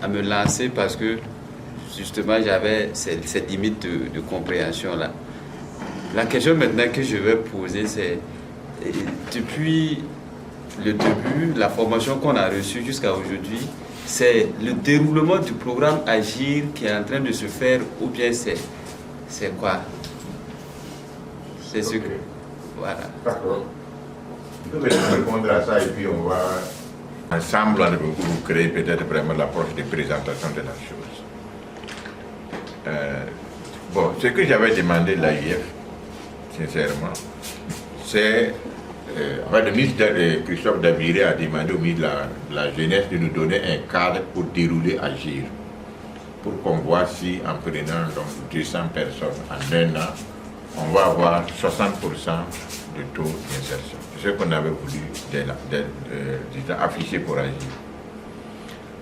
à me lancer parce que justement j'avais cette limite de compréhension-là. La question maintenant que je vais poser, c'est depuis le début, la formation qu'on a reçue jusqu'à aujourd'hui, c'est le déroulement du programme Agir qui est en train de se faire ou bien c'est quoi? C'est ce que... Voilà. D'accord. Je vais répondre à ça et puis on va ensemble vous créer peut-être vraiment l'approche de présentation de la chose. Bon, ce que j'avais demandé à l'AIF, sincèrement, c'est... le ministre Christophe Daviré a demandé au ministre de la Jeunesse de nous donner un cadre pour dérouler Agir. Pour qu'on voit si en prenant donc 200 personnes en un an, on va avoir 60% de taux d'insertion. C'est ce qu'on avait voulu afficher pour Agir.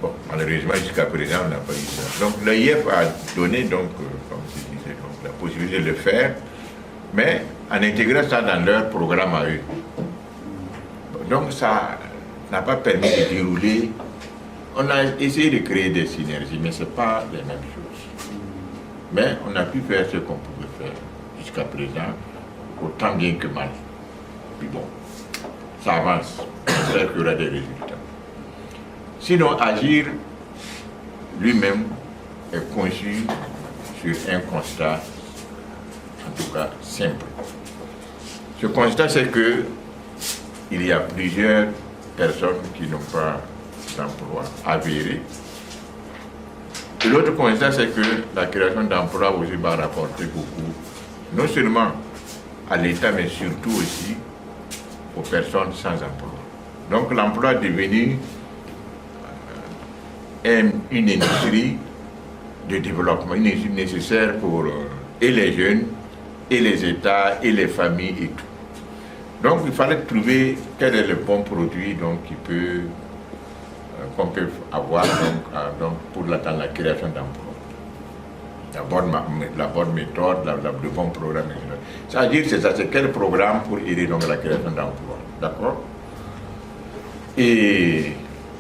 Bon, malheureusement, jusqu'à présent, on n'a pas eu ça. Donc, l'AIF a donné, donc, comme je disais, donc, la possibilité de le faire, mais en intégrant ça dans leur programme à eux. Donc, ça n'a pas permis de dérouler. On a essayé de créer des synergies, mais ce n'est pas les mêmes choses. Mais on a pu faire ce qu'on pouvait faire jusqu'à présent, autant bien que mal. Puis bon, ça avance. J'espère qu'il y aura des résultats. Sinon, Agir lui-même est conçu sur un constat, en tout cas simple. Ce constat, c'est que il y a plusieurs personnes qui n'ont pas d'emploi avéré. Et l'autre constat, c'est que la création d'emplois aussi va rapporter beaucoup, non seulement à l'État, mais surtout aussi aux personnes sans emploi. Donc l'emploi est devenu une industrie de développement, une industrie nécessaire pour et les jeunes, et les États, et les familles, et tout. Donc il fallait trouver quel est le bon produit qu'on peut avoir pour dans la création d'emplois. La bonne méthode, le bon programme, etc. C'est-à-dire, c'est quel programme pour aider donc la création d'emplois. D'accord? Et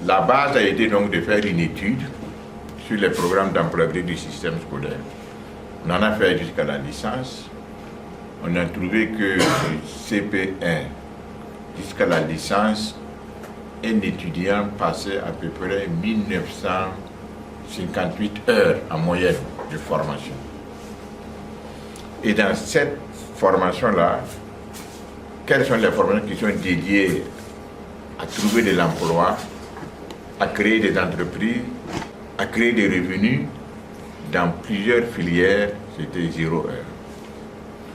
la base a été donc de faire une étude sur les programmes d'employabilité du système scolaire. On en a fait jusqu'à la licence. On a trouvé que CP1 jusqu'à la licence, un étudiant passait à peu près 1958 heures en moyenne de formation. Et dans cette formation-là, quelles sont les formations qui sont dédiées à trouver de l'emploi, à créer des entreprises, à créer des revenus? Dans plusieurs filières, c'était 0 heure.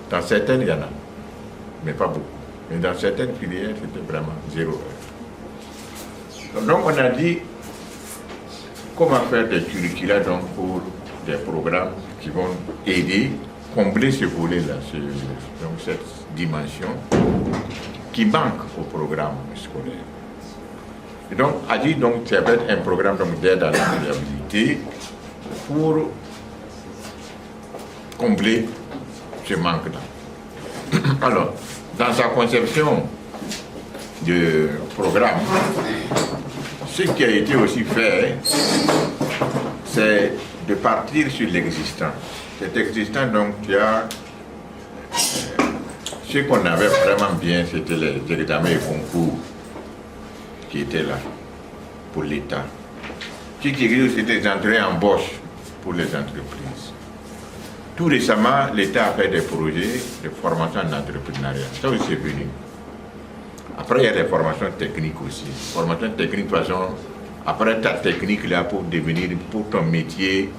Dans certaines, il y en a, mais pas beaucoup. Mais dans certaines filières, c'était vraiment 0 heure. Donc on a dit comment faire des curricula donc pour des programmes qui vont aider, combler ce volet-là, donc cette dimension qui manque au programme scolaire. Et donc, a dit donc ça va être un programme d'aide à l'employabilité pour combler ce manque-là. Alors, dans sa conception de programme, ce qui a été aussi fait, c'est de partir sur l'existant. Cet existant, donc, il y a ce qu'on avait vraiment bien, c'était les examens et concours qui étaient là pour l'État. Ce qui existe, c'était des entrées embauches pour les entreprises. Tout récemment, l'État a fait des projets de formation en entrepreneuriat. Ça aussi, c'est venu. Après, il y a des formations techniques aussi. Formation technique, de toute façon, après ta technique là pour devenir, pour ton métier,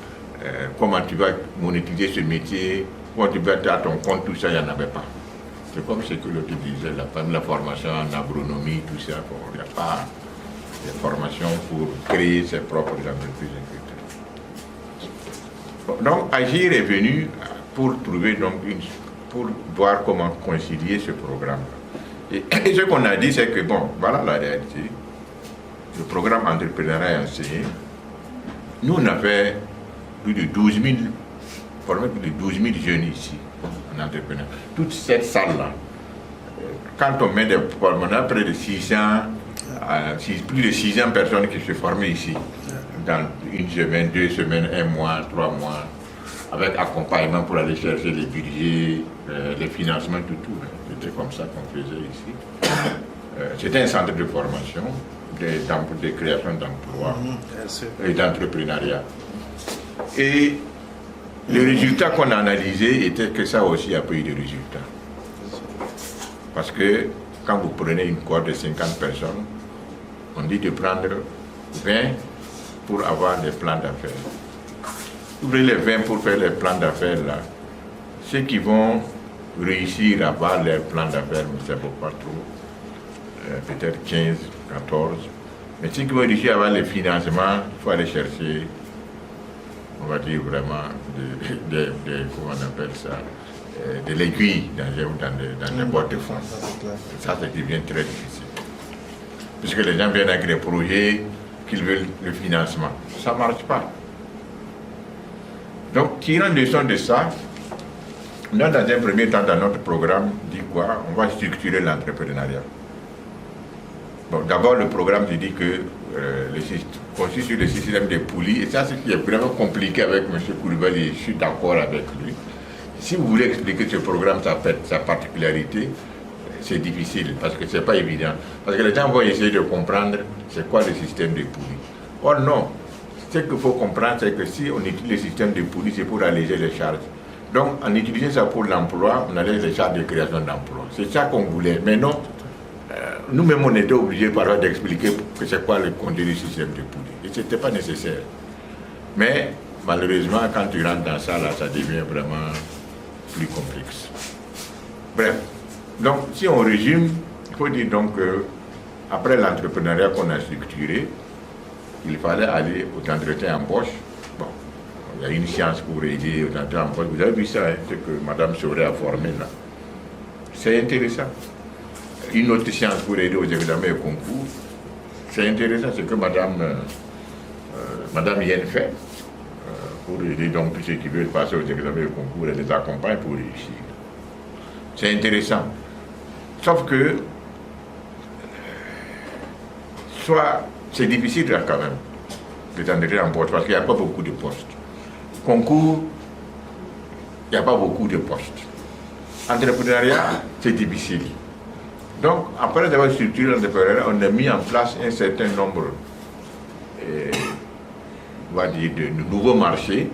comment tu vas monétiser ce métier, comment tu vas être à ton compte, tout ça, il n'y en avait pas. C'est comme ce que l'autre disait, la formation en agronomie, tout ça, il n'y a pas de formation pour créer ses propres entreprises, etc. Donc, Agir est venu pour trouver donc pour voir comment concilier ce programme. Et ce qu'on a dit, c'est que, bon, voilà la réalité. Le programme entrepreneuriat est enseigné. Nous, on a fait plus de 12 000, formé plus de 12 000 jeunes ici, en entrepreneuriat. Toute cette salle-là, quand on met des on a près de 600, plus de 600 personnes qui se forment ici, dans une semaine, 2 semaines, 1 mois, 3 mois, avec accompagnement pour aller chercher les budgets, les financements, tout. C'était comme ça qu'on faisait ici. C'était un centre de formation, de création d'emplois et d'entrepreneuriat. Et les résultats qu'on a analysés étaient que ça aussi a pas eu de résultats. Parce que quand vous prenez une cohorte de 50 personnes, on dit de prendre 20 pour avoir des plans d'affaires. Vous prenez les 20 pour faire les plans d'affaires là. Ceux qui vont réussir à avoir leurs plans d'affaires, mais ça ne vaut pas trop. Peut-être 15, 14. Mais ceux qui vont réussir à avoir les financements, il faut aller chercher, on va dire vraiment, comment on appelle ça, de l'aiguille dans les boîtes de fonds. Ça devient très difficile. Puisque les gens viennent avec des projets qu'ils veulent le financement. Ça ne marche pas. Donc, tirant leçon de ça, on a dans un premier temps dans notre programme dit quoi? On va structurer l'entrepreneuriat. Bon, d'abord, le programme dit que consiste sur le système des poulies, et ça, c'est ce qui est vraiment compliqué avec M. Koulibaly, je suis d'accord avec lui. Si vous voulez expliquer ce programme, sa particularité, c'est difficile, parce que ce n'est pas évident. Parce que les gens vont essayer de comprendre c'est quoi le système des poulies. Or non, ce qu'il faut comprendre, c'est que si on utilise le système des poulies, c'est pour alléger les charges. Donc, en utilisant ça pour l'emploi, on allège les charges de création d'emploi. C'est ça qu'on voulait. Mais non, nous-mêmes, on était obligés parfois d'expliquer que c'est quoi le contenu du système de poulies. Et ce n'était pas nécessaire. Mais, malheureusement, quand tu rentres dans ça, là, ça devient vraiment plus complexe. Bref. Donc, si on résume, il faut dire donc qu'après l'entrepreneuriat qu'on a structuré, il fallait aller aux entretiens embauche. Bon, il y a une science pour aider aux entretiens embauche. Vous avez vu ça, hein, ce que Mme Soré a formé là. C'est intéressant. Une autre science pour aider aux examens et concours. C'est intéressant, ce que Mme Yen fait pour aider donc tous ceux qui veulent passer aux examens et concours, elle les accompagne pour réussir. C'est intéressant. Sauf que, soit c'est difficile là quand même, les entretiens en poste, parce qu'il n'y a pas beaucoup de postes. Concours, il n'y a pas beaucoup de postes. Entrepreneuriat, c'est difficile. Donc, après avoir structuré l'entrepreneuriat, on a mis en place un certain nombre on va dire, de nouveaux marchés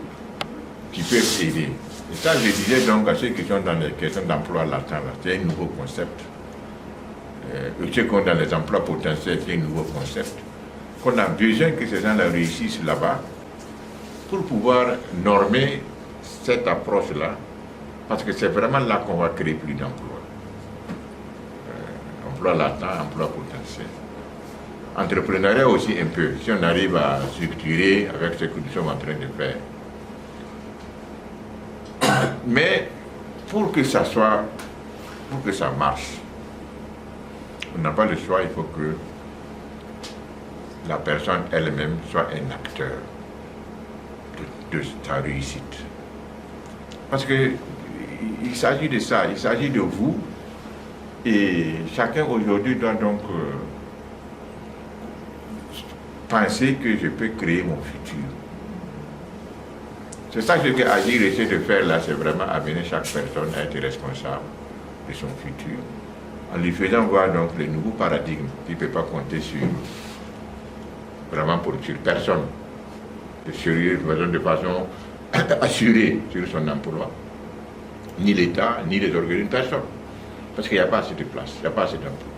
qui peuvent aider. Et ça, je disais donc à ceux qui sont dans les questions d'emploi latent, c'est un nouveau concept. Ceux qui sont dans les emplois potentiels, c'est un nouveau concept. Qu'on a besoin que ces gens-là réussissent là-bas pour pouvoir normer cette approche-là, parce que c'est vraiment là qu'on va créer plus d'emplois. Emploi latent, emploi potentiel. Entrepreneuriat aussi un peu, si on arrive à structurer avec ce que nous sommes en train de faire. Mais pour que ça marche, on n'a pas le choix, il faut que la personne elle-même soit un acteur de sa réussite. Parce que il s'agit de ça, il s'agit de vous, et chacun aujourd'hui doit donc penser que je peux créer mon futur. C'est ça que Agir essaie de faire là, c'est vraiment amener chaque personne à être responsable de son futur, en lui faisant voir donc les nouveaux paradigmes qu'il ne peut pas compter sur personne, de façon assurée sur son emploi, ni l'État, ni les organismes, personne, parce qu'il n'y a pas assez de place, il n'y a pas assez d'emploi.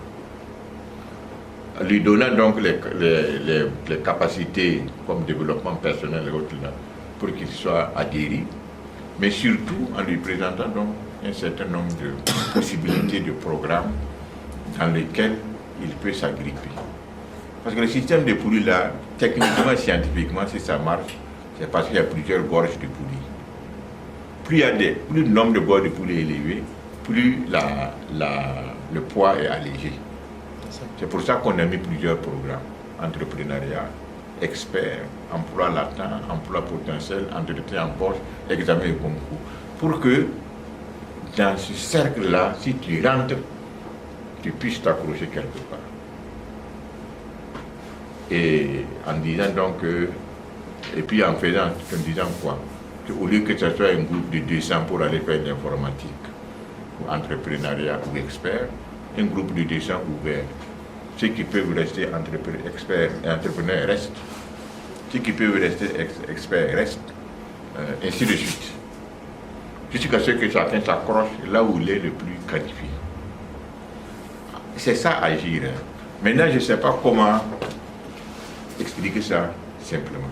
Lui donnant donc les capacités comme développement personnel et autres là, pour qu'il soit aguerri, mais surtout en lui présentant donc un certain nombre de possibilités de programmes dans lesquels il peut s'agripper. Parce que le système de poulies là, techniquement, scientifiquement, si ça marche, c'est parce qu'il y a plusieurs gorges de poulies. Plus le nombre de gorges de poulies est élevé, plus le poids est allégé. C'est pour ça qu'on a mis plusieurs programmes. Entrepreneuriat, experts, emploi latent, emploi potentiel, entretien embauche, examen et concours. Pour que dans ce cercle-là, si tu rentres, tu puisses t'accrocher quelque part. Et en disant donc que Et puis en disant quoi? Au lieu que ce soit un groupe de 200 pour aller faire l'informatique, ou entrepreneuriat ou expert, un groupe de 200 ouvert. Ceux qui peuvent rester experts et entrepreneurs restent. Ceux qui peuvent rester experts restent. Ainsi de suite. Jusqu'à ce que chacun s'accroche là où il est le plus qualifié. C'est ça agir. Maintenant, je ne sais pas comment expliquer ça simplement.